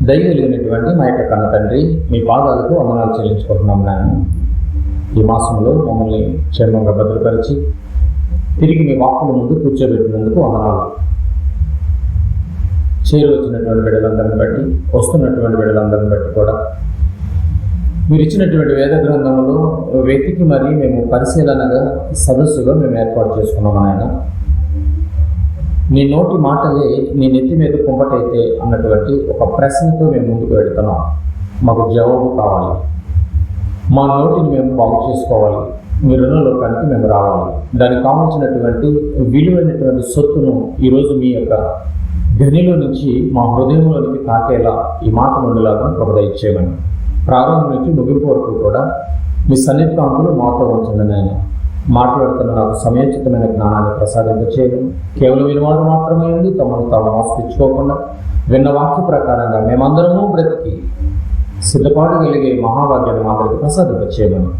దయగలిగినటువంటి మా యొక్క కన్న తండ్రి, మీ పాదాలకు వందనాలు చెల్లించుకుంటున్నాం నాయన. ఈ మాసంలో మమ్మల్ని క్షేమంగా భద్రపరిచి తిరిగి మీ వాక్కుల ముందు కూర్చోబెట్టినందుకు వందనాలు. చేరువచ్చినటువంటి బిడ్డలందరిని బట్టి, వస్తున్నటువంటి బిడ్డలందరిని బట్టి కూడా మీరు ఇచ్చినటువంటి వేద గ్రంథములు వెతికి మరీ మేము పరిశీలనగా సదస్సుగా మేము ఏర్పాటు చేసుకున్నాం నాయన. నీ నోటి మాటలే నీ నెత్తి మీద కుంపటైతే అన్నటువంటి ఒక ప్రశ్నతో మేము ముందుకు వెళుతున్నాం. మాకు జవాబు కావాలి. మా నోటిని మేము బాగు చేసుకోవాలి. మీరున్న లోకానికి మేము రావాలి. దానికి కావాల్సినటువంటి విలువైనటువంటి సొత్తును ఈరోజు మీ యొక్క గనిలో నుంచి మా హృదయంలోనికి తాకేలా ఈ మాట నుండిలాగా ప్రభుత్వ ఇచ్చేయమని, ప్రారంభం నుంచి ముగింపు వరకు కూడా మీ సన్నిధాంతులు మాతో ఉంచండి నాయన. మాట్లాడుతున్న నాకు సమయోచితమైన జ్ఞానాన్ని ప్రసాదింపచేయడం, కేవలం వినివారు మాత్రమే ఉండి తమను తాము మోసపించుకోకుండా విన్న వాక్య ప్రకారంగా మేమందరము బ్రతికి సిద్ధపాటుగలిగే మహాభాగ్యాన్ని మాత్రమే ప్రసాదింపచేయమని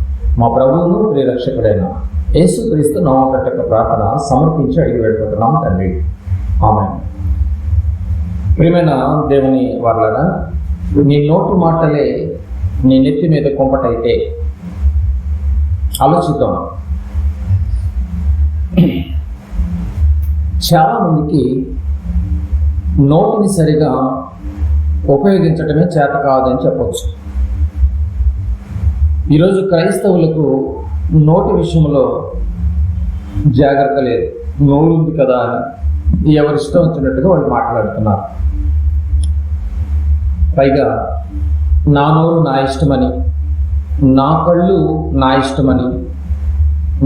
మా ప్రభువును ప్రియరక్షకుడైన యేసుక్రీస్తు నామకట్టక ప్రార్థన సమర్పించి అడిగి వెళ్ళిపోతున్నాం తండ్రి, ఆమేన్. ప్రియమైన దేవుని వారలారా, నీ నోటి మాటలే నీ నెత్తి మీద కుంపటైతే ఆలోచిద్దాం. చాలామందికి నోటిని సరిగా ఉపయోగించటమే చేత కాదని చెప్పచ్చు. ఈరోజు క్రైస్తవులకు నోటి విషయంలో జాగ్రత్త లేదు. నోరుంది కదా అని ఎవరిష్టం వచ్చినట్టుగా వాళ్ళు మాట్లాడుతున్నారు. పైగా నా నోరు నా ఇష్టమని, నా కళ్ళు నా ఇష్టమని,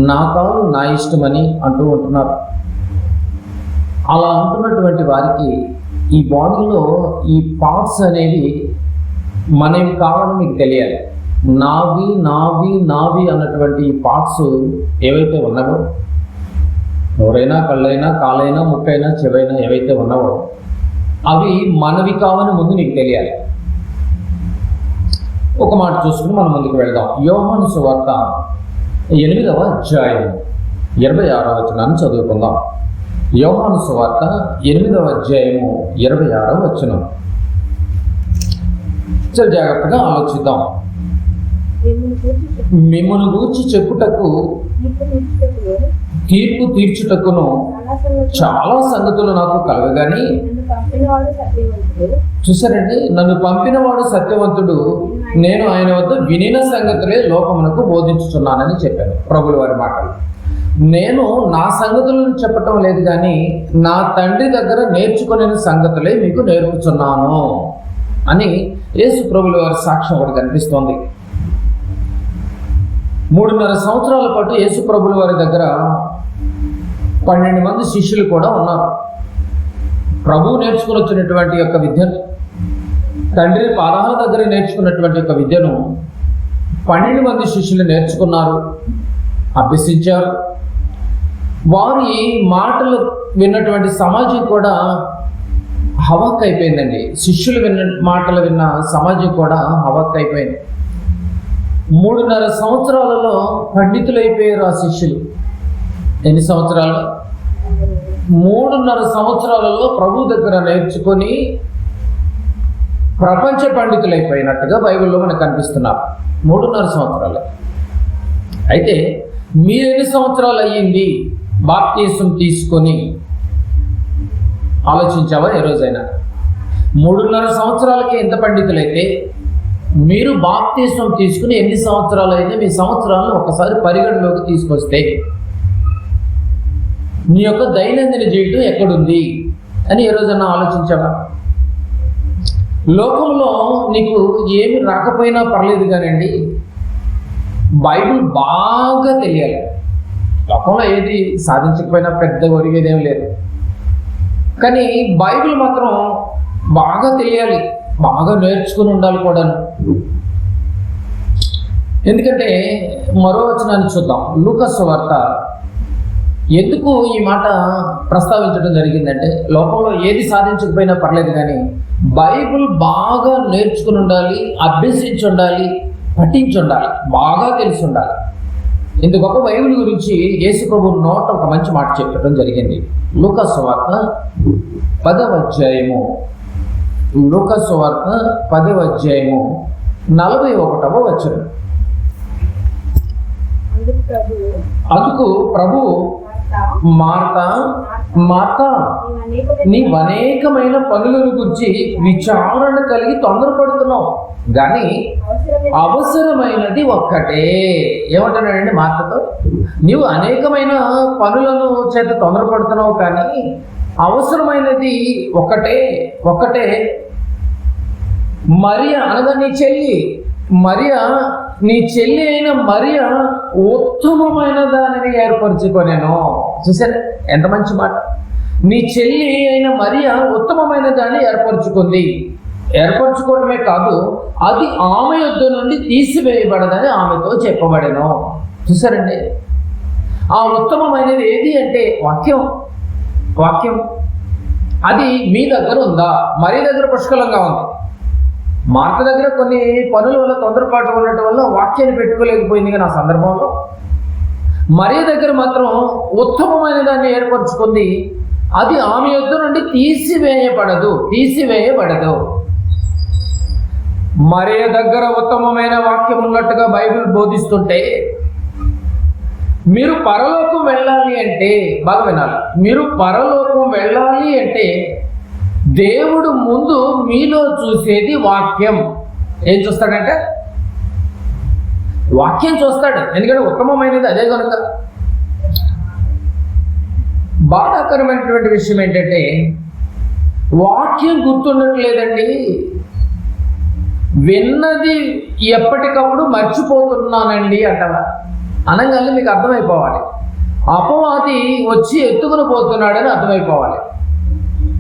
నా కాలు నా ఇష్టమని అంటూ ఉంటున్నారు. అలా అంటున్నటువంటి వారికి ఈ బాడీలో ఈ పార్ట్స్ అనేవి మనవి కావాలని మీకు తెలియాలి. నావి నావి నావి అన్నటువంటి ఈ పార్ట్స్ ఏవైతే ఉన్నావో, నోరైనా కళ్ళైనా కాలైనా ముక్కైనా చెవైనా ఏవైతే ఉన్నావో అవి మనవి కావని ముందు నీకు తెలియాలి. ఒక మాట చూసుకుని మనం ముందుకు వెళ్దాం. యోహాను సువార్త 8వ అధ్యాయం 26వ వచనాన్ని చదువుకుందాం. యోహాను సువార్త 8వ అధ్యాయము 26వ వచనం. చాలా జాగ్రత్తగా ఆలోచిద్దాం. మిమ్మును గూర్చి చెప్పుటకు, తీర్పు తీర్చుటకును చాలా సంగతులు నాకు కలగగాని, చూసారండి, నన్ను పంపినవాడు సత్యవంతుడు, నేను ఆయన వద్ద వినిన సంగతులే లోకమునకు బోధించుచున్నానని చెప్పాను. ప్రభుల వారి మాటలు. నేను నా సంగతులను చెప్పటం లేదు కానీ నా తండ్రి దగ్గర నేర్చుకునే సంగతులే మీకు నేర్పుచున్నాను అని యేసు ప్రభుల వారి సాక్ష్యం ఒకటి కనిపిస్తోంది. 3.5 సంవత్సరాల పాటు యేసు ప్రభుల వారి దగ్గర 12 మంది శిష్యులు కూడా ఉన్నారు. ప్రభువు నేర్చుకుని వచ్చినటువంటి యొక్క విద్యను, తండ్రి పాదాల దగ్గర నేర్చుకున్నటువంటి యొక్క విద్యను 12 మంది శిష్యులు నేర్చుకున్నారు, అభ్యసించారు. వారి మాటలు విన్నటువంటి సమాజం కూడా హవక్ అయిపోయిందండి. శిష్యులు మాటలు విన్న సమాజం కూడా హవక్ అయిపోయింది. 3.5 సంవత్సరాలలో పండితులైపోయారు ఆ శిష్యులు. ఎన్ని సంవత్సరాలు? 3.5 సంవత్సరాలలో ప్రభు దగ్గర నేర్చుకొని ప్రపంచ పండితులైపోయినట్టుగా బైబిల్లో మనకు కనిపిస్తున్నారు. 3.5 సంవత్సరాలు. అయితే మీరు ఎన్ని సంవత్సరాలు అయ్యింది బాప్తిసం తీసుకొని ఆలోచించావా ఏ రోజైనా? 3.5 సంవత్సరాలకి ఎంత పండితులైతే మీరు బాప్తిసం తీసుకుని ఎన్ని సంవత్సరాలు అయితే మీ సంవత్సరాలను ఒకసారి పరిగణలోకి తీసుకొస్తే నీ యొక్క దైనందిన జీవితం ఎక్కడుంది అని ఏ రోజైనా ఆలోచించావా? లోకంలో నీకు ఏమి రాకపోయినా పర్లేదు కానండి, బైబిల్ బాగా తెలియాలి. లోకంలో ఏది సాధించకపోయినా పెద్ద ఒరిగేదేం లేదు, కానీ బైబిల్ మాత్రం బాగా తెలియాలి, బాగా నేర్చుకుని ఉండాలి కూడా. ఎందుకంటే మరో వచనాన్ని చూద్దాం. లూకా సువార్త. ఎందుకు ఈ మాట ప్రస్తావించడం జరిగిందంటే, లోకంలో ఏది సాధించకపోయినా పర్లేదు కానీ బైబిల్ బాగా నేర్చుకుని ఉండాలి, అభ్యసించి ఉండాలి, పఠించి ఉండాలి, బాగా తెలిసి ఉండాలి. ఇంత గొప్ప బైబిల్ గురించి యేసు ప్రభు నోట ఒక మంచి మాట చెప్పడం జరిగింది. లూకా సువార్త 10వ అధ్యాయము లూకా సువార్త 10వ అధ్యాయము 41వ వచనం. అందుకు ప్రభువు, మార్తా మార్తా, నీవు అనేకమైన పనులను గురించి విచారణ కలిగి తొందరపడుతున్నావు, కానీ అవసరమైనది ఒక్కటే. ఏమంటున్నాడండి మార్తతో? నీవు అనేకమైన పనులను చేత తొందరపడుతున్నావు, కానీ అవసరమైనది ఒక్కటే. మరియా అనగా నీ చెల్లి అయిన మరియా ఉత్తమమైన దానిని ఏర్పరచుకొనెను. చూసారా ఎంత మంచి మాట. నీ చెల్లి అయిన మరియా ఉత్తమమైన దాన్ని ఏర్పరచుకోవడమే కాదు, అది ఆమె యొద్ద నుండి తీసివేయబడదని ఆమెతో చెప్పబడెను. చూసారండి, ఆ ఉత్తమమైనది ఏది అంటే వాక్యం. అది మీ దగ్గర ఉందా? మరి దగ్గర పుష్కలంగా ఉంది. మార్త దగ్గర కొన్ని పనుల వల్ల తొందరపాటు ఉండటం వల్ల వాక్యాన్ని పెట్టుకోలేకపోయింది. కానీ ఆ సందర్భంలో మరి దగ్గర మాత్రం ఉత్తమమైన దాన్ని ఏర్పరచుకుంది. అది ఆమె యొద్ద నుండి తీసివేయబడదు. మరియ దగ్గర ఉత్తమమైన వాక్యం ఉన్నట్టుగా బైబిల్ బోధిస్తుంటే, మీరు పరలోకం వెళ్ళాలి అంటే, బాగా వినాలి, మీరు పరలోకం వెళ్ళాలి అంటే దేవుడు ముందు మీలో చూసేది వాక్యం. ఏం చూస్తాడంటే వాక్యం చూస్తాడు. ఎందుకంటే ఉత్తమమైనది అదే కనుక. బాధాకరమైనటువంటి విషయం ఏంటంటే వాక్యం గుర్తుండట్లేదండి. విన్నది ఎప్పటికప్పుడు మర్చిపోతున్నానండి అంటారా? అనగానే మీకు అర్థమైపోవాలి, అపవాది వచ్చి ఎత్తుకుని పోతున్నాడని అర్థమైపోవాలి.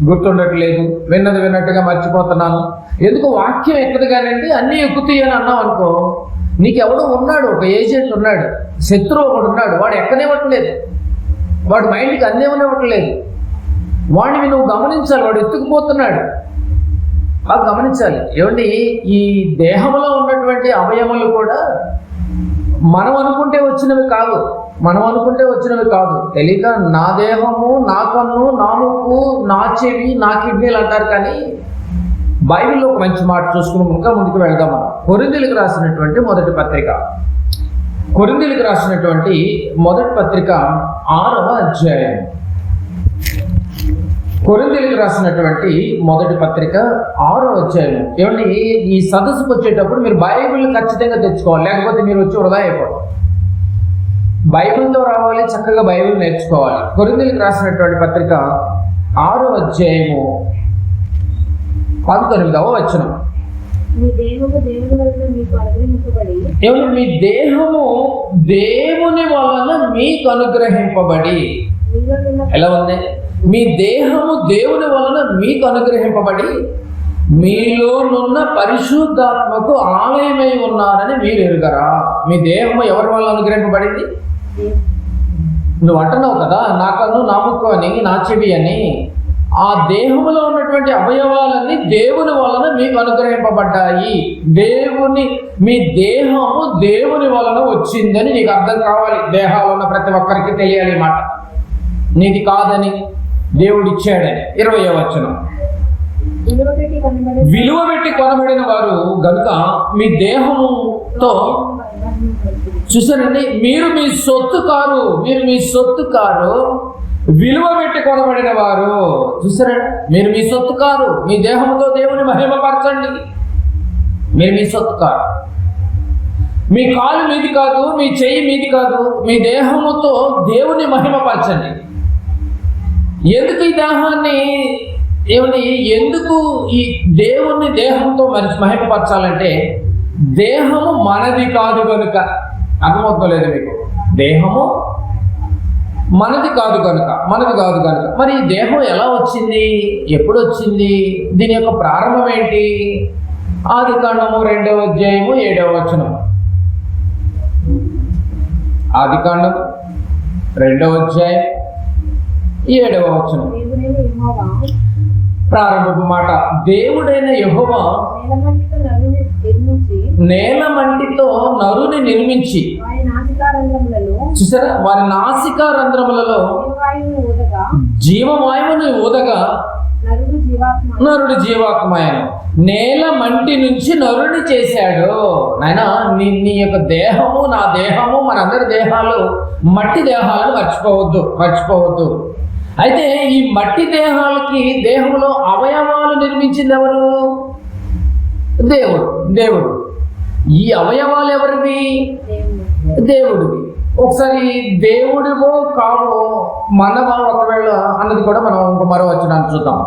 గుర్తుండట్లేదు, విన్నట్టుగా మర్చిపోతున్నాను. ఎందుకు? వాక్యం ఎక్కదు కానండి, అన్నీ ఎక్కుతాయి అని అన్నావు అనుకో, నీకెవడో ఉన్నాడు, ఒక ఏజెంట్ ఉన్నాడు, శత్రువు ఒకడు ఉన్నాడు, వాడు ఎక్కనివ్వట్లేదు, వాడు మైండ్కి అందేమనివ్వట్లేదు. వాడిని నువ్వు గమనించాలి, వాడు ఎత్తుకుపోతున్నాడు. బాగా గమనించాలి. ఏమండి, ఈ దేహంలో ఉన్నటువంటి అవయములు కూడా మనం అనుకుంటే వచ్చినవి కాదు. తెలియక నా దేహము, నా కన్ను, నా ముక్కు, నా చెవి, నా కిడ్నీలు అంటారు. కానీ బైబిల్లో ఒక మంచి మాట చూసుకుని ఇంకా ముందుకు వెళ్దాం. మనం కొరింథీయులకు రాసినటువంటి మొదటి పత్రిక 6వ అధ్యాయం. కొరింథీయులకు రాసినటువంటి మొదటి పత్రిక 6వ అధ్యాయం. ఏమండి, ఈ సదస్సుకు వచ్చేటప్పుడు మీరు బైబిల్ ఖచ్చితంగా తెచ్చుకోవాలి, లేకపోతే మీరు వచ్చి వృధా అయిపోవాలి. బైబిల్తో రావాలి, చక్కగా బైబిల్ నేర్చుకోవాలి. కొరింథీయులకు రాసినటువంటి పత్రిక 6వ అధ్యాయము 19వ వచనం. ఏమండి, మీ దేహము దేవుని వలన మీకు అనుగ్రహింపబడి. ఎలా ఉంది? మీ దేహము దేవుని వలన మీకు అనుగ్రహింపబడి మీలోనున్న పరిశుద్ధాత్మకు ఆలయమై ఉన్నారని మీరు ఎరుగరా? మీ దేహము ఎవరి వల్ల అనుగ్రహింపబడింది? నువ్వు అంటున్నావు కదా, నా కన్ను, నా ముక్కు అని, నా చెవి అని. ఆ దేహములో ఉన్నటువంటి అవయవాలన్నీ దేవుని వలన మీకు అనుగ్రహింపబడ్డాయి. మీ దేహము దేవుని వలన వచ్చిందని నీకు అర్థం కావాలి. దేహాలు ఉన్న ప్రతి ఒక్కరికి తెలియాలి మాట. నీది కాదని, దేవుడు ఇచ్చాడని. 20వ వచనం. విలువ పెట్టి కొనబడిన వారు గనుక మీ దేహముతో, చూసారండి, మీరు మీ సొత్తు కారు, విలువ పెట్టి కొనబడిన వారు. చూసారండి, మీరు మీ సొత్తు కారు. మీ దేహంతో దేవుని మహిమపరచండి. మీరు మీ సొత్తు కారు. మీ కాలు మీది కాదు, మీ చెయ్యి మీది కాదు, మీ దేహముతో దేవుని మహిమపరచండి. ఎందుకు ఈ దేహాన్ని, ఎందుకు ఈ దేవుణ్ణి దేహంతో మహిమపరచాలంటే, దేహము మనది కాదు కనుక. అర్థమవుతలేదు మీకు? దేహము మనది కాదు కనుక. మరి ఈ దేహం ఎలా వచ్చింది? ఎప్పుడు వచ్చింది? దీని యొక్క ప్రారంభం ఏంటి? ఆదికాండము 2వ అధ్యాయము 7వ వచనం. ఆదికాండం 2వ అధ్యాయం 7వ వచనం. ప్రారంభపు మాట. దేవుడైన యెహోవా నేల మంటితో నరుని నిర్మించి, చూసారా, వారి నాసికా రంధ్రములలో జీవవాయువుని ఊదగా నరుడు జీవాత్మయను. నేల మంటి నుంచి నరుని చేశాడు. నాయన నీ యొక్క దేహము, నా దేహము, మనందరి దేహాలు మట్టి దేహాలను మర్చిపోవద్దు. అయితే ఈ మట్టి దేహంలో అవయవాలు నిర్మించింది ఎవరు? దేవుడు. ఈ అవయవాలు ఎవరివి? దేవుడివి. ఒకసారి దేవుడివో కావో మనవా ఒకవేళ అన్నది కూడా మనం మరో వచనాన్ని చూద్దాం.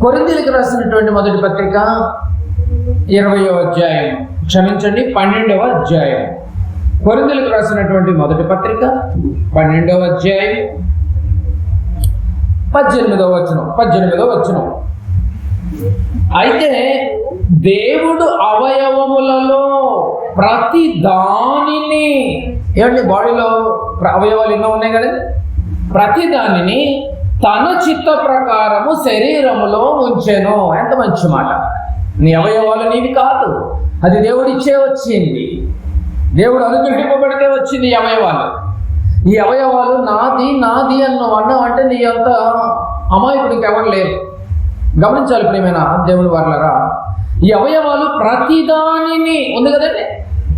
కొరింథీయులకు రాసినటువంటి మొదటి పత్రిక 20వ అధ్యాయం, క్షమించండి 12వ అధ్యాయం. కొరింథీయులకు రాసినటువంటి మొదటి పత్రిక 12వ అధ్యాయం 18వ వచనం. అయితే దేవుడు అవయవములలో ప్రతి దానిని, ఏమండి బాడీలో అవయవాలు ఎన్నో ఉన్నాయి కదండి, ప్రతి దానిని తన చిత్త ప్రకారము శరీరములో ఉంచెను. ఎంత మంచి మాట. నీ అవయవాలు నీవి కాదు, అది దేవుడిచ్చే వచ్చింది. దేవుడు అనుగ్రహింపబడితే వచ్చింది ఈ అవయవాలు. ఈ అవయవాలు నాది అన్నావు అంటే నీ అంత అమాయకుడు ఇంకెవరు లేరు. గమనించాలి ప్రియమైన దేవుని వారలారా, ఈ అవయవాలు ప్రతిదానిని ఉంది కదండి.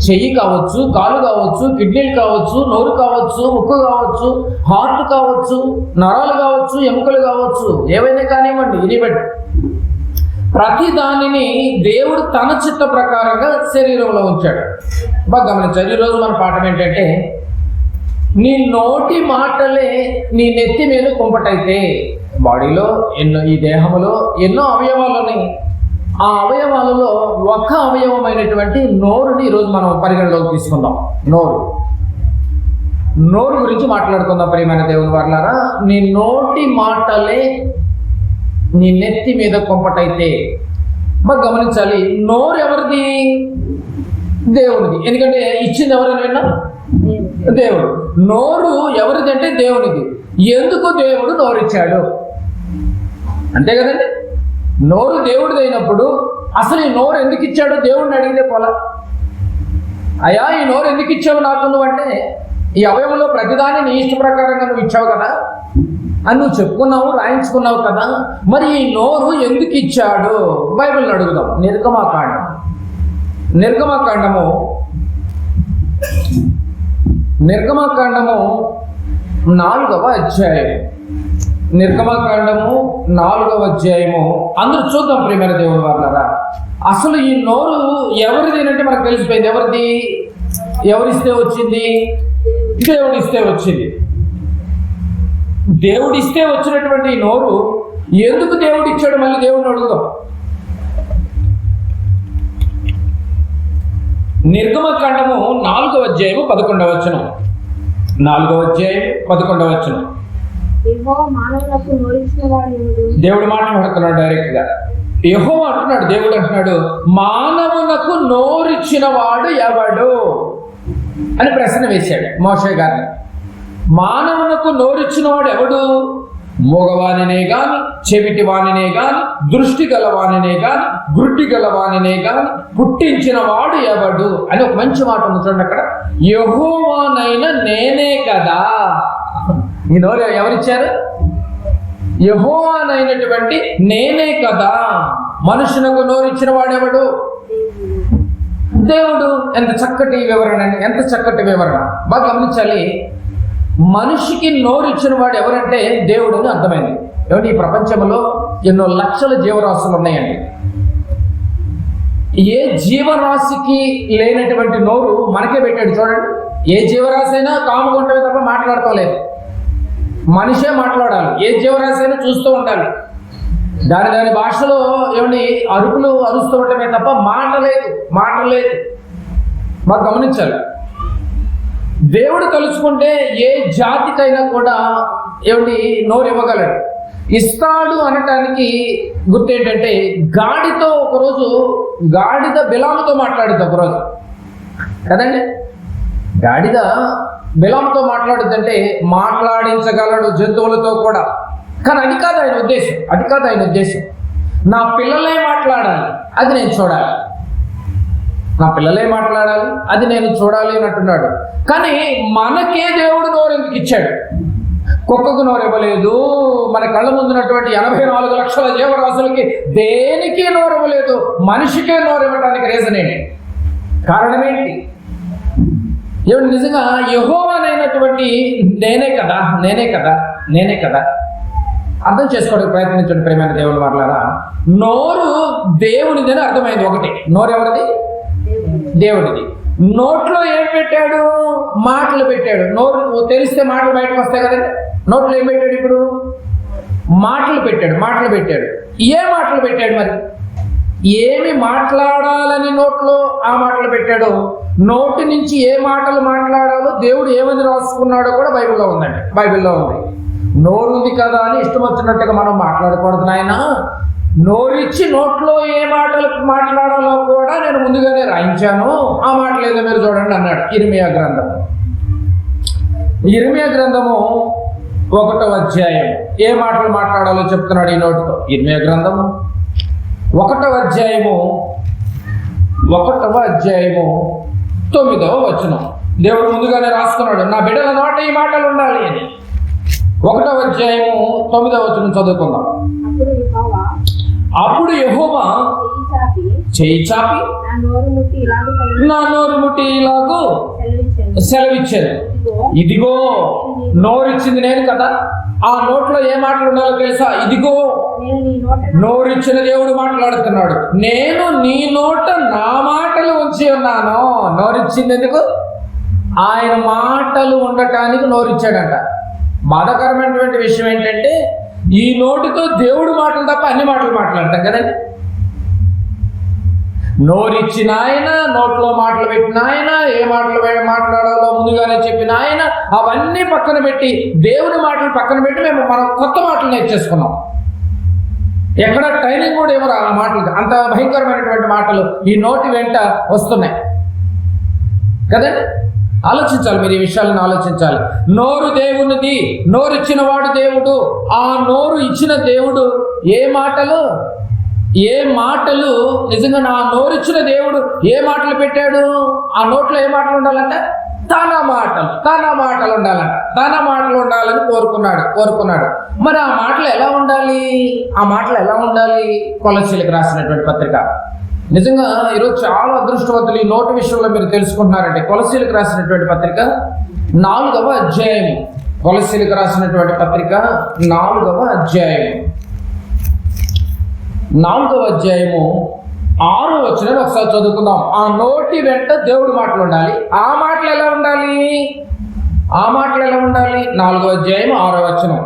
చెయ్యి కావచ్చు, కాలు కావచ్చు, కిడ్నీలు కావచ్చు, నోరు కావచ్చు, ముక్కు కావచ్చు, హార్ట్ కావచ్చు, నరాలు కావచ్చు, ఎముకలు కావచ్చు, ఏవైనా కానివ్వండి, ఇది బట్టి ప్రతి దానిని దేవుడు తన చిత్త ప్రకారంగా శరీరంలో ఉంచాడు. బాగా గమనించాలి. ఈరోజు మన పాఠం ఏంటంటే, నీ నోటి మాటలే నీ నెత్తి మీద కుంపటైతే, బాడీలో ఈ దేహంలో ఎన్నో అవయవాలు ఉన్నాయి. ఆ అవయవాలలో ఒక అవయవమైనటువంటి నోరుని ఈరోజు మనం పరిగణలోకి తీసుకుందాం. నోరు గురించి మాట్లాడుకుందాం ప్రియమైన దేవుని వారలారా. నీ నోటి మాటలే నీ నెత్తి మీద కొంపటైతే. బాగా గమనించాలి, నోరు ఎవరిది? దేవునిది. ఎందుకంటే ఇచ్చింది ఎవరైనా విన్నా? దేవుడు. నోరు ఎవరిది అంటే దేవునిది. ఎందుకు దేవుడు నోరిచ్చాడు? అంతే కదండి. నోరు దేవుడిది అయినప్పుడు అసలు ఈ నోరు ఎందుకు ఇచ్చాడో దేవుడిని అడిగితే పోలా. అయ్యా ఈ నోరు ఎందుకు ఇచ్చావు నాకు నువ్వు అంటే, ఈ అవయవంలో ప్రతిదాన్ని నీ ఇష్ట ప్రకారంగా నువ్వు ఇచ్చావు కదా అని నువ్వు చెప్పుకున్నావు, రాయించుకున్నావు కదా, మరి ఈ నోరు ఎందుకు ఇచ్చాడు? బైబిల్ని అడుగుదాం. నిర్గమకాండము 4వ అధ్యాయం. నిర్గమకాండము 4వ అధ్యాయము. అందరూ చూద్దాం ప్రియమైన దేవుని వారలారా. అసలు ఈ నోరు ఎవరిది అంటే మనకు తెలిసిపోయింది. ఎవరిది? ఎవరిస్తే వచ్చింది? దేవుడిస్తే వచ్చింది. దేవుడిస్తే వచ్చినటువంటి నోరు ఎందుకు దేవుడు ఇచ్చాడు? మళ్ళీ దేవుడిని అడుగుదాం. నిర్గమకాండము 4వ అధ్యాయము 11వ వచనం. 4వ అధ్యాయం 11వ వచనం. దేవుడు మాట్లాడుతున్నాడు డైరెక్ట్ గా. యెహోవా అంటున్నాడు, దేవుడు అంటున్నాడు, మానవునకు నోరిచ్చిన వాడు ఎవడు అని ప్రశ్న వేశాడు మోషే గారిని. మానవునకు నోరిచ్చిన వాడు ఎవడు? మగవానినే గాని, చెవిటి వానినే గాని, దృష్టి గలవానినే గాని, గుడ్డి గలవానినే గాని పుట్టించిన వాడు ఎవడు అని ఒక మంచి మాట ఉంది చూడండి అక్కడ. యెహోవానైనా నేనే కదా. ఈ నోరు ఎవరిచ్చారు? యెహోవానైనటువంటి నేనే కదా. మనుషులకు నోరిచ్చిన వాడెవడు? దేవుడు. ఎంత చక్కటి వివరణ అండి, ఎంత చక్కటి వివరణ. బాగా గమనించాలి. మనిషికి నోరిచ్చిన వాడు ఎవరంటే దేవుడు అని అర్థమైంది. ఏమంటే ఈ ప్రపంచంలో ఎన్నో లక్షల జీవరాశులు ఉన్నాయండి. ఏ జీవరాశికి లేనటువంటి నోరు మనకే పెట్టాడు చూడండి. ఏ జీవరాశి అయినా కాముకుంటే తప్ప మాట్లాడుకోలేదు. మనిషే మాట్లాడాలి. ఏ జీవరాశి అయినా చూస్తూ ఉండాలి. దాని భాషలో ఏమండి అరుపులు అరుస్తూ ఉండటమే తప్ప మాట లేదు. మాకు గమనించాలి. దేవుడు తలుచుకుంటే ఏ జాతికైనా కూడా ఏమిటి నోరు ఇవ్వగలడు. ఇస్తాడు అనటానికి గుర్తు ఏంటంటే, గాడిద బిలాముతో మాట్లాడుద్ది ఒకరోజు కదండి. గాడిద బిలాముతో మాట్లాడుద్దంటే మాట్లాడించగలడు జంతువులతో కూడా. కానీ అది కాదు ఆయన ఉద్దేశం. నా పిల్లలే మాట్లాడాలి, అది నేను చూడాలి. అని అంటున్నాడు. కానీ మనకే దేవుడు నోరు ఎందుకు ఇచ్చాడు? కుక్కకు నోరు ఇవ్వలేదు, మన కళ్ళ ముందున్నటువంటి 84 లక్షల జీవరాశులకి దేనికి నోరు ఇవ్వలేదు, మనిషికే నోరు ఇవ్వడానికి రీజన్ ఏంటి? కారణం ఏంటి? ఏమిటి? నిజంగా యెహోవానైనటువంటి నేనే కదా అర్థం చేసుకోవడానికి ప్రయత్నించండి ప్రేమైన దేవుని వారలారా. నోరు దేవునిదని అర్థమైంది. ఒకటి, నోరు ఎవరిది? దేవుడిది. నోట్లో ఏం పెట్టాడు? మాటలు పెట్టాడు. నోరు తెలిస్తే మాటలు బయటకు వస్తాయి కదండి. నోట్లో ఏం పెట్టాడు? ఇప్పుడు మాటలు పెట్టాడు. ఏ మాటలు పెట్టాడు? మరి ఏమి మాట్లాడాలని నోట్లో ఆ మాటలు పెట్టాడు. నోటి నుంచి ఏ మాటలు మాట్లాడాలో దేవుడు ఏమని రాసుకున్నాడో కూడా బైబిల్లో ఉంది. నోరు ఉంది కదా అని ఇష్టం వచ్చినట్టుగా మనం మాట్లాడకూడదు నాయన. నోరిచ్చి నోట్లో ఏ మాటలు మాట్లాడాలో కూడా నేను ముందుగానే రాయించాను. ఆ మాటలు ఏదో మీరు చూడండి అన్నాడు. ఇర్మియా గ్రంథము 1వ అధ్యాయం ఏ మాటలు మాట్లాడాలో చెప్తున్నాడు ఈ నోటితో. ఇర్మియా గ్రంథము 1వ అధ్యాయము 9వ వచనం. దేవుడు ముందుగానే రాసుకున్నాడు, నా బిడ్డల నోట ఈ మాటలు ఉండాలి అని. 1వ అధ్యాయము 9వ వచనం చదువుకుందాం. అప్పుడు యెహోవా చేయి చాపి నా నోరు ముట్టి ఇలాగూ సెలవిచ్చాను. ఇదిగో నోరిచ్చింది నేను కదా. ఆ నోట్లో ఏ మాటలు ఉండాలో తెలుసా? ఇదిగో నోరిచ్చిన దేవుడు మాట్లాడుతున్నాడు. నేను నీ నోట నా మాటలు ఉంచి ఉన్నాను. నోరిచ్చింది ఎందుకు? ఆయన మాటలు ఉండటానికి నోరిచ్చాడంట. బాధాకరమైనటువంటి విషయం ఏంటంటే ఈ నోటితో దేవుడు మాటలు తప్ప అన్ని మాటలు మాట్లాడతాం కదండి. నోరిచ్చిన ఆయన, నోట్లో మాటలు పెట్టిన ఆయన, ఏ మాటలు మాట్లాడాలో ముందుగానే చెప్పిన ఆయన, అవన్నీ పక్కన పెట్టి దేవుని మాటలు పక్కన పెట్టి మనం కొత్త మాటలు నేర్చేసుకున్నాం. ఎక్కడ ట్రైనింగ్ కూడా ఏమో ఆ మాటలు, అంత భయంకరమైనటువంటి మాటలు ఈ నోటి వెంట వస్తున్నాయి కదండి. ఆలోచించాలి, మీరు ఈ విషయాలను ఆలోచించాలి. నోరు దేవునిది, నోరు ఇచ్చిన వాడు దేవుడు. ఆ నోరు ఇచ్చిన దేవుడు ఏ మాటలు నిజంగా నా నోరు ఇచ్చిన దేవుడు ఏ మాటలు పెట్టాడు? ఆ నోట్లో ఏ మాటలు ఉండాలంటే తన మాటలు ఉండాలంట. తన మాటలు ఉండాలని కోరుకున్నాడు. మరి ఆ మాటలు ఎలా ఉండాలి? కొలస్సీలకు రాసినటువంటి పత్రిక. నిజంగా ఈరోజు చాలా అదృష్టవంతులు ఈ నోటి విషయంలో మీరు తెలుసుకుంటున్నారంటే. కొలస్సీలకు రాసినటువంటి పత్రిక 4వ అధ్యాయం. కొలస్సీలకు రాసినటువంటి పత్రిక 4వ అధ్యాయం 6వ వచనం ఒకసారి చదువుకుందాం. ఆ నోటి వెంట దేవుడి మాటలు ఉండాలి. ఆ మాటలు ఎలా ఉండాలి? 4వ అధ్యాయం 6వ వచనం.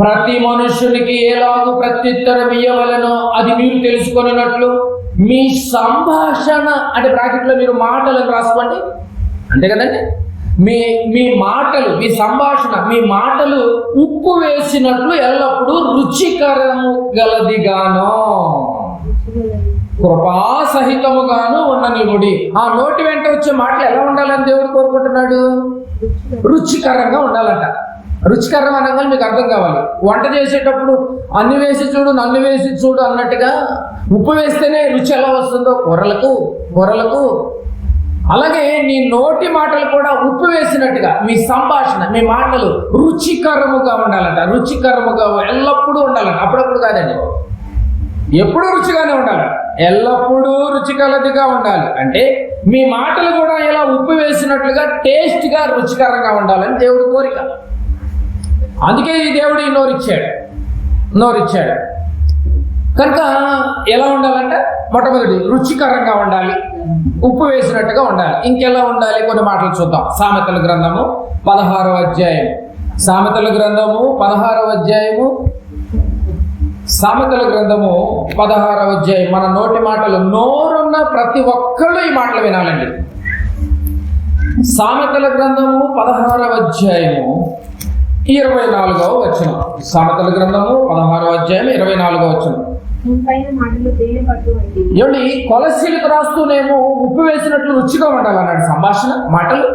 ప్రతి మనుషునికి ఎలాగూ ప్రత్యుత్తరం ఇయ్యవలెనో అది మీరు తెలుసుకొనినట్లు మీ సంభాషణ, అంటే బ్రాకెట్లో మీరు మాటలను రాసుకోండి, అంతే కదండి. మీ మాటలు, మీ సంభాషణ, మీ మాటలు ఉప్పు వేసినట్లు ఎల్లప్పుడూ రుచికరము గలదిగాను కృపాసహితముగాను ఉండనివ్వుడి. ఆ నోటి వెంట వచ్చే మాటలు ఎలా ఉండాలని దేవుడు కోరుకుంటున్నాడు? రుచికరంగా ఉండాలంట. రుచికరం అనగా మీకు అర్థం కావాలి. వంట చేసేటప్పుడు అన్ని వేసి చూడు, నన్ను వేసి చూడు అన్నట్టుగా ఉప్పు వేస్తేనే రుచి ఎలా వస్తుందో కూరలకు అలాగే నీ నోటి మాటలు కూడా ఉప్పు వేసినట్టుగా మీ సంభాషణ, మీ మాటలు రుచికరముగా ఉండాలంట. రుచికరముగా ఎల్లప్పుడూ ఉండాలంట. అప్పుడప్పుడు కాదండి, ఎప్పుడూ రుచిగానే ఉండాలి. ఎల్లప్పుడూ రుచికలదిగా ఉండాలి. అంటే మీ మాటలు కూడా ఇలా ఉప్పు వేసినట్లుగా టేస్ట్గా రుచికరంగా ఉండాలని దేవుడి కోరిక. అందుకే ఈ దేవుడు ఈ నోరిచ్చాడు కనుక ఎలా ఉండాలంటే మొట్టమొదటి రుచికరంగా ఉండాలి, ఉప్పు వేసినట్టుగా ఉండాలి. ఇంకెలా ఉండాలి? కొన్ని మాటలు చూద్దాం. సామెతల గ్రంథము 16వ అధ్యాయం. సామెతల గ్రంథము 16వ అధ్యాయం. మన నోటి మాటలు, నోరున్న ప్రతి ఒక్కళ్ళు ఈ మాటలు వినాలండి. సామెతల గ్రంథము 16వ అధ్యాయము 24వ వచనం. సామెతల గ్రంథము 16వ అధ్యాయం 24వ వచనం. ఏమండి, కొలస్సీలకు రాస్తూనేమో ఉప్పు వేసినట్లు రుచిగా ఉండాలన్నాడు సంభాషణ, మాటలు.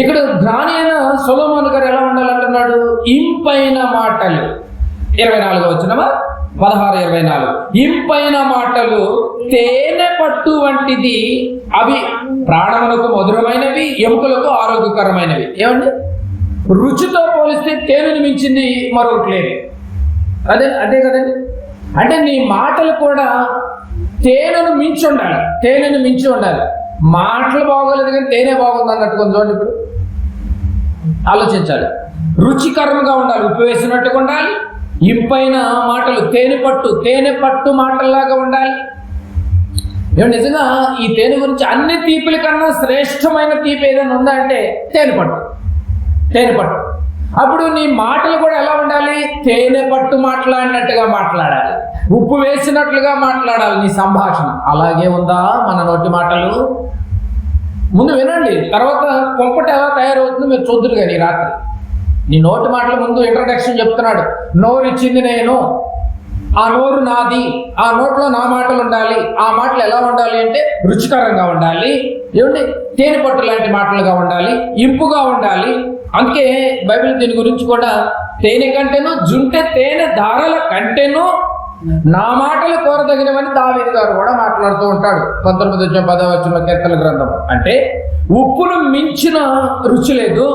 ఇక్కడ జ్ఞాని అయిన సొలొమోను గారు ఎలా ఉండాలంటున్నాడు? ఇంపైన మాటలు. 24వ వచనమా? 16:24. ఇంపైన మాటలు తేనె పట్టు వంటిది, అవి ప్రాణములకు మధురమైనవి, ఎముకలకు ఆరోగ్యకరమైనవి. ఏమండి, రుచితో పోలిస్తే తేనెను మించింది మరొకటి లేదు. అదే కదండి. అంటే నీ మాటలు కూడా తేనెను మించి ఉండాలి. మాటలు బాగోలేదు కానీ తేనె బాగుంది అన్నట్టు కొంచెం చూడండి. ఇప్పుడు ఆలోచించాలి. రుచికరంగా ఉండాలి, ఉప్పు వేసినట్టుగా ఉండాలి, ఇంపైన మాటలు, తేనె పట్టు మాటల్లాగా ఉండాలి. నిజంగా ఈ తేనె గురించి అన్ని తీపిల కన్నా శ్రేష్టమైన తీపి ఏదైనా ఉందా అంటే తేనె పట్టు. అప్పుడు నీ మాటలు కూడా ఎలా ఉండాలి? తేనె పట్టు మాట్లాడినట్టుగా మాట్లాడాలి, ఉప్పు వేసినట్లుగా మాట్లాడాలి నీ సంభాషణ. అలాగే ఉందా మన నోటి మాటలు? ముందు వినండి, తర్వాత కొంపట ఎలా తయారవుతుందో మీరు చూద్దురు కానీ రాత్రి. నీ నోటి మాటల ముందు ఇంట్రడక్షన్ చెప్తున్నాడు. నోరు ఇచ్చింది నేను, ఆ నోరు నాది, ఆ నోట్లో నా మాటలు ఉండాలి. ఆ మాటలు ఎలా ఉండాలి అంటే రుచికరంగా ఉండాలి, తేనె పట్టు లాంటి మాటలుగా ఉండాలి, ఇంపుగా ఉండాలి. అందుకే బైబిల్ దీని గురించి కూడా తేనె కంటేను, జుంటె తేనె దారాల కంటేను నా మాటలు కోరదగినవని దావీదు గారు కూడా మాట్లాడుతూ ఉంటాడు 19:10 కీర్తన గ్రంథం. అంటే ఉప్పును మించిన రుచి లేదు,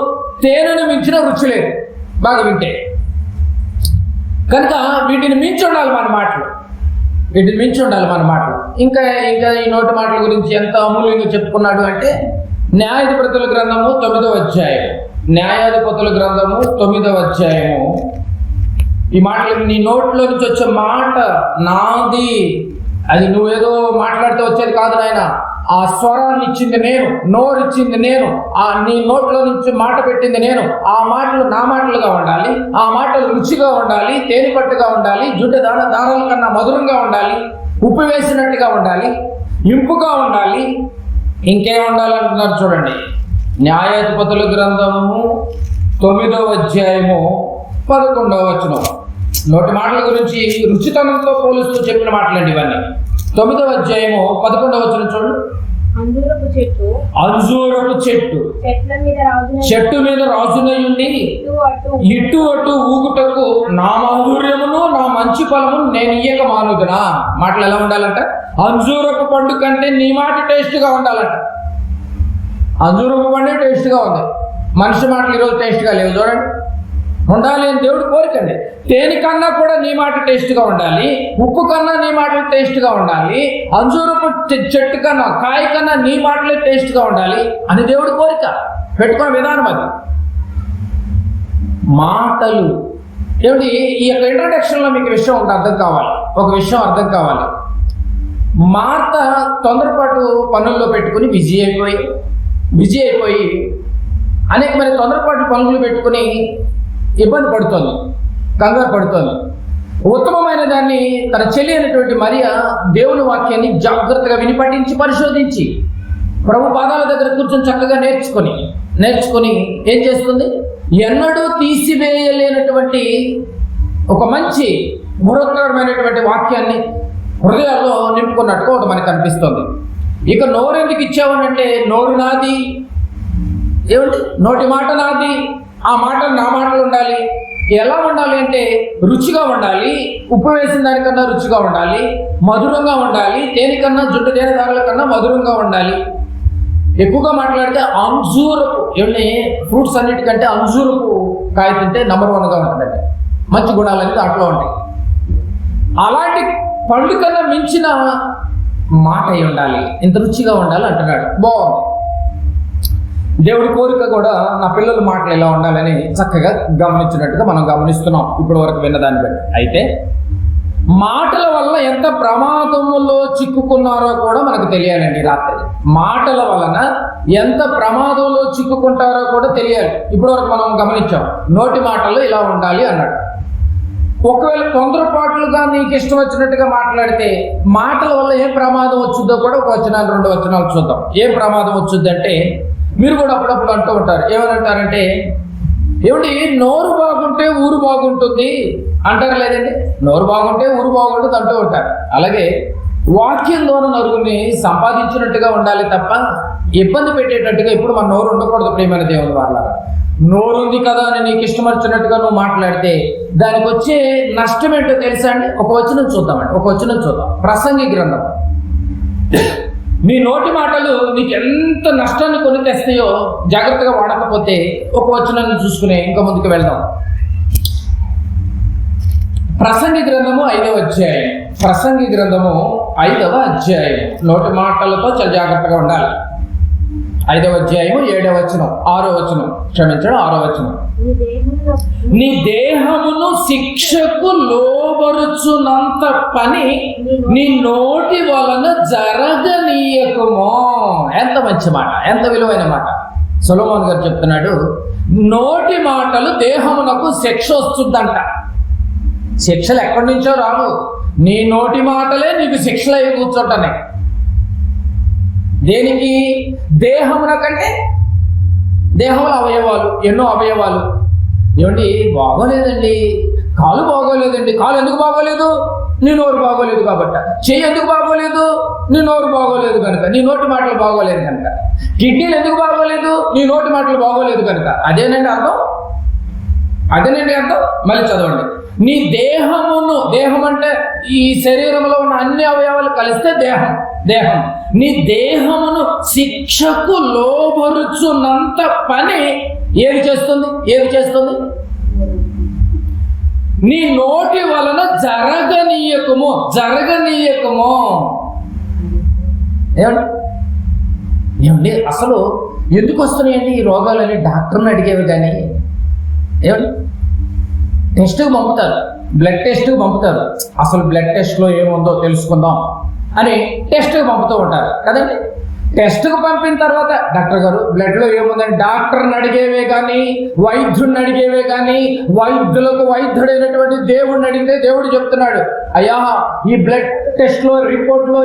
తేనెను మించిన రుచి లేదు. బాగా వింటే కనుక వీటిని మించి ఉండాలి మన మాటలు. ఇంకా ఈ నోటి మాటల గురించి ఎంత అమూల్యంగా చెప్పుకున్నాడు అంటే న్యాయాధిపతుల గ్రంథము 9వ అధ్యాయము ఈ మాటలు, నీ నోట్లో నుంచి వచ్చే మాట నాది, అది నువ్వేదో మాట్లాడితే వచ్చేది కాదు నాయన. ఆ స్వరాన్ని ఇచ్చింది నేను, నోరు ఇచ్చింది నేను, ఆ నీ నోట్లో నుంచి మాట పెట్టింది నేను. ఆ మాటలు నా మాటలుగా ఉండాలి, ఆ మాటలు రుచిగా ఉండాలి, తేనె పట్టుగా ఉండాలి, జుట్టు దారాల కన్నా మధురంగా ఉండాలి, ఉప్పు వేసినట్టుగా ఉండాలి, ఇంపుగా ఉండాలి. ఇంకేం ఉండాలంటున్నారు చూడండి. న్యాయాధిపతుల గ్రంథము 9వ అధ్యాయము 11వ వచనం. నోటి మాటల గురించి రుచితనంతో పోలుస్తూ చెప్పిన మాటలండి ఇవన్నీ. 9వ అధ్యాయము 11వ వచనం చూడండి. అంజూరపు చెట్టు చెట్టు మీద రాజునయుండి ఇటు అటు ఊగుటకు నా మాధుర్యమును నా మంచి ఫలమును నేను ఇయ్యక మానుదునా. మాటలు ఎలా ఉండాలంట? అంజూరపు పండు కంటే నీ మాట టేస్ట్గా ఉండాలంట. అంజూరపు పండే టేస్ట్గా ఉంది, మనిషి మాటలు ఈరోజు టేస్ట్గా లేవు. చూడండి, ఉండాలి అని దేవుడు కోరికండి. తేనె కన్నా కూడా నీ మాట టేస్ట్గా ఉండాలి, ఉప్పు కన్నా నీ మాటలు టేస్ట్గా ఉండాలి, అంజూరపు చెట్టు కన్నా, కాయ కన్నా నీ మాటలే టేస్ట్గా ఉండాలి అని దేవుడు కోరిక పెట్టుకున్న విధానం అది. మాటలు ఈ యొక్క ఇంట్రడక్షన్లో మీకు ఒక విషయం అర్థం కావాలి. మార్త తొందరపాటు పనుల్లో పెట్టుకుని బిజీ అయిపోయి అనేకమైన తొందరపాటు పనులు పెట్టుకుని ఇబ్బంది పడుతోంది, కంగారు పడుతోంది. ఉత్తమమైన దాన్ని తన చెల్లి అయినటువంటి మరియా దేవుని వాక్యాన్ని జాగ్రత్తగా వినిపట్టించి పరిశోధించి ప్రభు పాదాల దగ్గర కూర్చొని చక్కగా నేర్చుకొని ఏం చేస్తుంది? ఎన్నడూ తీసివేయలేనటువంటి ఒక మంచి బృహత్తరమైనటువంటి వాక్యాన్ని హృదయాల్లో నింపుకున్నట్టుగా ఒకటి మనకు అనిపిస్తుంది. ఇక నోరు ఎందుకు ఇచ్చావనంటే, నోరు నాది, నోటి మాట నాది, ఆ మాటలు నా మాటలు ఉండాలి. ఎలా ఉండాలి అంటే రుచిగా ఉండాలి, ఉప్పు వేసిన దానికన్నా రుచిగా ఉండాలి, మధురంగా ఉండాలి, తేనె దారుల కన్నా మధురంగా ఉండాలి. ఎక్కువగా మాట్లాడితే అంజూరపు ఫ్రూట్స్ అన్నిటికంటే అంజూరపు కాయ తింటే నంబర్ 1గా ఉంటుందండి. మంచి గుణాలన్నీ దాంట్లో ఉంటాయి. అలాంటి పండు కన్నా మించిన మాట అయి ఉండాలి, ఇంత రుచిగా ఉండాలి అంటున్నాడు. బాగుంది. దేవుడి కోరిక కూడా నా పిల్లల మాటలు ఎలా ఉండాలని చక్కగా గమనించినట్టుగా మనం గమనిస్తున్నాం ఇప్పటి వరకు విన్నదాన్ని బట్టి. అయితే మాటల వల్ల ఎంత ప్రమాదంలో చిక్కుకున్నారో కూడా మనకు తెలియాలండి. రాత్రి మాటల వలన ఎంత ప్రమాదంలో చిక్కుకుంటారో కూడా తెలియాలి. ఇప్పటి వరకు మనం గమనించాం, నోటి మాటలు ఇలా ఉండాలి అన్నాడు. ఒకవేళ తొందరపాటులుగా నీకు ఇష్టం వచ్చినట్టుగా మాట్లాడితే మాటల వల్ల ఏం ప్రమాదం వచ్చుద్దో కూడా ఒక వచనాలు 2 వచనాలు చూద్దాం. ఏం ప్రమాదం వచ్చుద్దంటే, మీరు కూడా అప్పుడప్పుడు అంటూ ఉంటారు, ఏమనంటారంటే, నోరు బాగుంటే ఊరు బాగుంటుంది అంటారు లేదండి. నోరు బాగుంటే ఊరు బాగుంటుంది అంటూ ఉంటారు. అలాగే వాక్యం ద్వారా నలుగురిని సంపాదించినట్టుగా ఉండాలి తప్ప ఇబ్బంది పెట్టేటట్టుగా ఇప్పుడు మన నోరు ఉండకూడదు. ప్రియమైన దేవుని వాళ్ళ నోరు ఉంది కదా అని నీకు ఇష్టం వచ్చినట్టుగా నువ్వు మాట్లాడితే దానికి వచ్చే నష్టం ఏంటో తెలుసా అండి? ఒక వచనం చూద్దాం. ప్రసంగి గ్రంథం నీ నోటి మాటలు నీకు ఎంత నష్టాన్ని కొని తెస్తాయో జాగ్రత్తగా వాడకపోతే ఒక వచనాన్ని చూసుకునే ఇంకా ముందుకు వెళ్దాం. ప్రసంగి గ్రంథము 5వ అధ్యాయం. ప్రసంగి గ్రంథము 5వ అధ్యాయం. నోటి మాటలతో చాలా జాగ్రత్తగా ఉండాలి. 5వ అధ్యాయము 7వ వచనం, 6వ వచనం, క్షమించడం 6వ వచనం. నీ దేహమును శిక్షకు లోబరుచునంత పని నీ నోటి వలన జరగనీయకుమో. ఎంత మంచి మాట, ఎంత విలువైన మాట. సొలొమోను గారు చెప్తున్నాడు, నోటి మాటలు దేహమునకు శిక్ష వస్తుందంట. శిక్షలు ఎక్కడి నుంచో రావు, నీ నోటి మాటలే నీకు శిక్షలు అయి కూర్చోటనే. దేనికి? దేహమునకంటే దేహంలో అవయవాలు, ఎన్నో అవయవాలు. ఏమండి, బాగోలేదండి, కాలు బాగోలేదండి. కాలు ఎందుకు బాగోలేదు? నీ నోరు బాగోలేదు కాబట్టి. చెయ్యి ఎందుకు బాగోలేదు? నీ నోరు బాగోలేదు కనుక, నీ నోటి మాటలు బాగోలేదు కనుక. కిడ్నీలు ఎందుకు బాగోలేదు? నీ నోటి మాటలు బాగోలేదు కనుక. అదేనండి అర్థం. మళ్ళీ చదవండి. నీ దేహమును, దేహం అంటే ఈ శరీరంలో ఉన్న అన్ని అవయవాలు కలిస్తే దేహం. నీ దేహమును శిక్షకు లోబరుచున్నంత పని ఏది చేస్తుంది? నీ నోటి వలన జరగనీయకము. ఏమండి అసలు ఎందుకు వస్తున్నాయండి ఈ రోగాలని? డాక్టర్ని అడిగేవి కానీ ఏమండి, టెస్ట్కి పంపుతారు, బ్లడ్ టెస్ట్కి పంపుతారు. అసలు బ్లడ్ టెస్ట్లో ఏముందో తెలుసుకుందాం అని టెస్ట్కి పంపుతూ ఉంటారు కదండి. టెస్ట్కి పంపిన తర్వాత డాక్టర్ గారు బ్లడ్లో ఏముందని డాక్టర్ని అడిగేవే కానీ, వైద్యుడిని అడిగేవే కానీ, వైద్యులకు వైద్యుడైనటువంటి దేవుడిని అడిగితే దేవుడు చెప్తున్నాడు, అయ్యా ఈ బ్లడ్ టెస్ట్లో రిపోర్ట్లో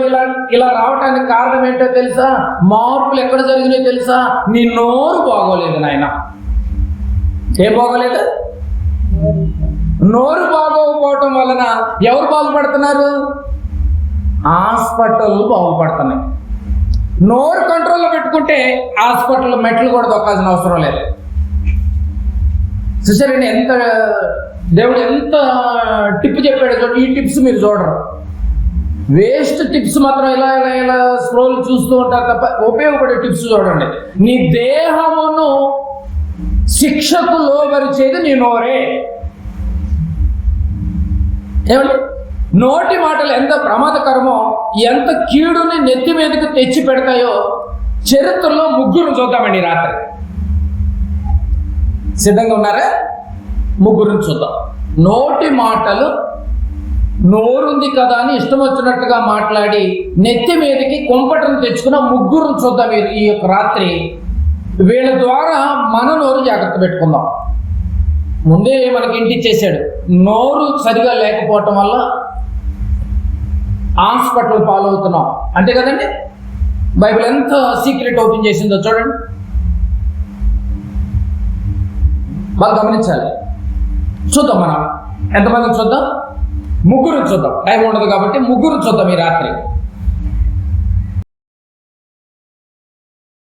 ఇలా రావటానికి కారణం ఏంటో తెలుసా? మార్పులు ఎక్కడ జరిగినాయో తెలుసా? నీ నోరు బాగోలేదు నాయన. ఏం బాగోలేదు? నోరు బాగోకపోవటం వలన ఎవరు బాగుపడుతున్నారు? హాస్పిటల్ బాగుపడుతున్నాయి. నోరు కంట్రోల్లో పెట్టుకుంటే హాస్పిటల్ మెట్లు కూడా దొక్కాల్సిన అవసరం లేదు. చూసారండి దేవుడు ఎంత టిప్ చెప్పాడు చూడండి. ఈ టిప్స్ మీరు చూడరు, వేస్ట్ టిప్స్ మాత్రం ఇలా స్క్రోల్ చూస్తూ ఉంటారు తప్ప ఉపయోగపడే టిప్స్ చూడండి. నీ దేహమును శిక్షకు లోబరిచేది నీ నోరే. ఏమండి, నోటి మాటలు ఎంత ప్రమాదకరమో, ఎంత కీడుని నెత్తి మీదకి తెచ్చి పెడతాయో చరిత్రలో 3 చూద్దామండి రాత్రి. సిద్ధంగా ఉన్నారా? 3 చూద్దాం. నోటి మాటలు, నోరుంది కదా అని ఇష్టం వచ్చినట్టుగా మాట్లాడి నెత్తి మీదకి కుంపటను తెచ్చుకున్న 3 చూద్దాం ఈ యొక్క రాత్రి. వీళ్ళ ద్వారా మన నోరు జాగ్రత్త పెట్టుకుందాం. ముందే మనకి ఇంటిచ్చేసాడు, నోరు సరిగా లేకపోవటం వల్ల హాస్పిటల్ పాలవుతున్నాం అంతే కదండి. బైబిల్ ఎంత సీక్రెట్ ఓపెన్ చేసిందో చూడండి, బాగా గమనించాలి. చూద్దాం, మనం ఎంతమందిని చూద్దాం? 3 చూద్దాం. టైం ఉండదు కాబట్టి 3 చూద్దాం ఈ రాత్రి.